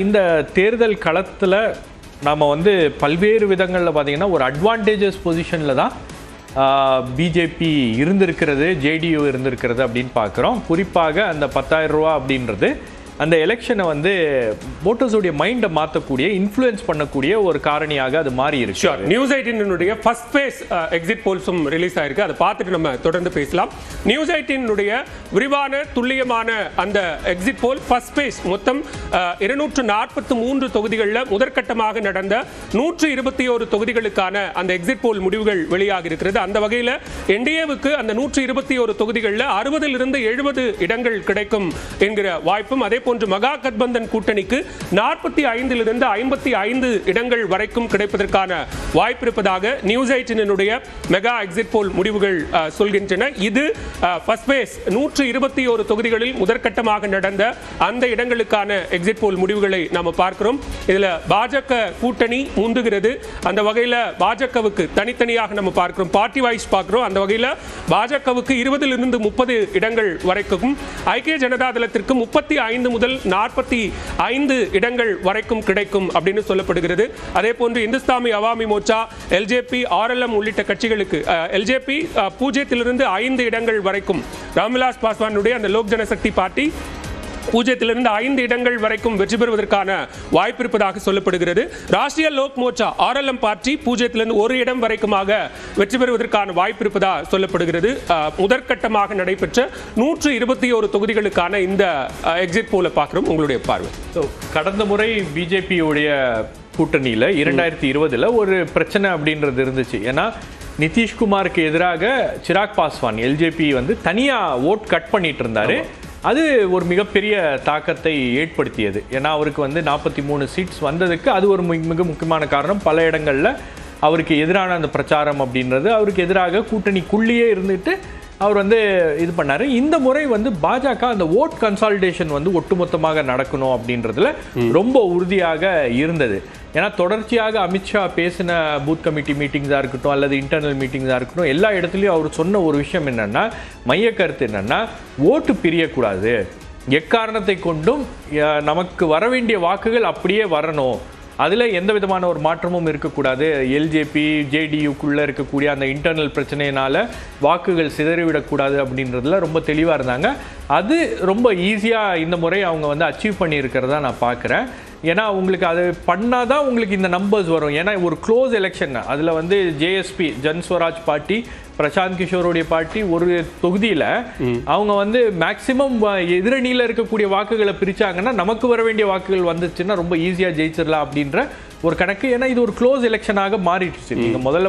இந்த தேர்தல் களத்தில் நாம் வந்து பல்வேறு விதங்களில் பார்த்தீங்கன்னா ஒரு அட்வான்டேஜஸ் பொசிஷனில் தான் பிஜேபி இருந்திருக்கிறது, ஜேடியு இருந்திருக்கிறது அப்படின்னு பார்க்குறோம். குறிப்பாக அந்த 10,000 ரூபா அப்படின்றது அந்த எலெக்ஷனை வந்து ஓட்டர்ஸோடைய மைண்டை மாற்றக்கூடிய, இன்ஃப்ளூயன்ஸ் பண்ணக்கூடிய ஒரு காரணியாக அது மாறி இருக்கு. நியூஸ் 18 ஃபர்ஸ்ட் ஃபேஸ் எக்ஸிட் போல்ஸும் ரிலீஸ் ஆயிருக்கு. அதை பார்த்துட்டு நம்ம தொடர்ந்து பேசலாம். நியூஸ் 18 விரிவான துல்லியமான அந்த எக்ஸிட் போல் ஃபர்ஸ்ட் ஃபேஸ் மொத்தம் 243 தொகுதிகளில் முதற்கட்டமாக நடந்த 121 தொகுதிகளுக்கான அந்த எக்ஸிட் போல் முடிவுகள் வெளியாக இருக்கிறது. அந்த வகையில் என்டிஏவுக்கு அந்த 121 தொகுதிகளில் 60 70 இடங்கள் கிடைக்கும் என்கிற வாய்ப்பும், அதே போன்று மகா கத்பந்தன் கூட்டணிக்கு 45 55 இடங்கள் வரைக்கும் கிடைப்பதற்கான வாய்ப்பு இருப்பதாக நியூஸ் 18 மெகா எக்ஸிட் போல் முடிவுகள் சொல்கின்றன. இது ஃபர்ஸ்ட் ஃபேஸ் 121 தொகுதிகளில் முதற்கட்டமாக நடந்த அந்த இடங்களுக்கான எக்ஸிட் போல் முடிவுகளை நாம பார்க்கிறோம். இதுல பாஜக கூட்டணி முந்துகிறது. அந்த வகையில் பாஜகவுக்கு தனித்தனியாக நம்ம பார்க்கிறோம், பார்ட்டி வைஸ் பார்க்கிறோம். அந்த வகையில் பாஜகவுக்கு 20 30 இடங்கள் வரைக்கும், ஐக்கிய ஜனதா தளத்திற்கு 35 முதல் 45 இடங்கள் வரைக்கும் கிடைக்கும் அப்படின்னு சொல்லப்படுகிறது. அதே போன்று இந்துஸ்தானி அவாமி மோர்ச்சா, எல்ஜேபி, ஆர்எல்எம் உள்ளிட்ட கட்சிகளுக்கு எல்ஜேபி 0 5 இடங்கள் வரைக்கும், ராம்விலாஸ் பாஸ்வானுடைய அந்த லோக் ஜனசக்தி பார்ட்டி 0 5 இடங்கள் வரைக்கும் வெற்றி பெறுவதற்கான வாய்ப்பு இருப்பதாக சொல்லப்படுகிறது. ராஷ்டிரிய லோக் மோர்ச்சா ஆர்எல்எம் பார்ட்டி 0 1 இடம் வரைக்குமாக வெற்றி பெறுவதற்கான வாய்ப்பு இருப்பதாக சொல்லப்படுகிறது. முதற்கட்டமாக நடைபெற்ற 121 தொகுதிகளுக்கான இந்த எக்ஸிட் போல பார்க்கிறோம். உங்களுடைய பார்வை. கடந்த முறை பிஜேபியுடைய கூட்டணியில் 2020 ஒரு பிரச்சனை அப்படின்றது இருந்துச்சு. ஏன்னா நிதிஷ்குமாருக்கு எதிராக சிராக் பாஸ்வான் எல்ஜேபி வந்து தனியாக ஓட் கட் பண்ணிட்டு இருந்தாரு. அது ஒரு மிகப்பெரிய தாக்கத்தை ஏற்படுத்தியது. ஏன்னா அவருக்கு வந்து 43 சீட்ஸ் வந்ததுக்கு அது ஒரு மிக முக்கியமான காரணம். பல இடங்களில் அவருக்கு எதிரான அந்த பிரச்சாரம் அப்படின்றது, அவருக்கு எதிராக கூட்டணிக்குள்ளேயே இருந்துட்டு அவர் வந்து இது பண்ணார். இந்த முறை வந்து பாஜக அந்த ஓட் கன்சாலிடேஷன் வந்து ஒட்டுமொத்தமாக நடக்கணும் அப்படின்றதுல ரொம்ப உறுதியாக இருந்தது. ஏன்னா தொடர்ச்சியாக அமித்ஷா பேசின பூத் கமிட்டி மீட்டிங்ஸாக இருக்கட்டும் அல்லது இன்டர்னல் மீட்டிங்ஸாக இருக்கட்டும், எல்லா இடத்துலையும் அவர் சொன்ன ஒரு விஷயம் என்னென்னா, மைய கருத்து என்னென்னா, ஓட்டு பிரியக்கூடாது, எக்காரணத்தை கொண்டும் நமக்கு வர வேண்டிய வாக்குகள் அப்படியே வரணும், அதில் எந்த விதமான ஒரு மாற்றமும் இருக்கக்கூடாது, எல்ஜேபி ஜேடியுக்குள்ளே இருக்கக்கூடிய அந்த இன்டர்னல் பிரச்சனையினால் வாக்குகள் சிதறிவிடக்கூடாது அப்படின்றதுல ரொம்ப தெளிவாக இருந்தாங்க. அது ரொம்ப ஈஸியாக இந்த முறை அவங்க வந்து அச்சீவ் பண்ணியிருக்கிறதா நான் பார்க்குறேன். ஏன்னா உங்களுக்கு அது பண்ணாதான் உங்களுக்கு இந்த நம்பர்ஸ் வரும். ஏன்னா ஒரு க்ளோஸ் எலெக்ஷன், அதில் வந்து JSP Jan Suraaj party, Prashanth கிஷோருடைய party ஒரு தொகுதியில் அவங்க வந்து மேக்சிமம் எதிரணியில் இருக்கக்கூடிய வாக்குகளை பிரிச்சாங்கன்னா நமக்கு வர வேண்டிய வாக்குகள் வந்துச்சுன்னா ரொம்ப ஈஸியாக ஜெயிச்சிடலாம் அப்படின்ற ஒரு கணக்கு. ஏன்னா இது ஒரு க்ளோஸ் எலெக்ஷனாக மாறிடுச்சு. நீங்கள் முதல்ல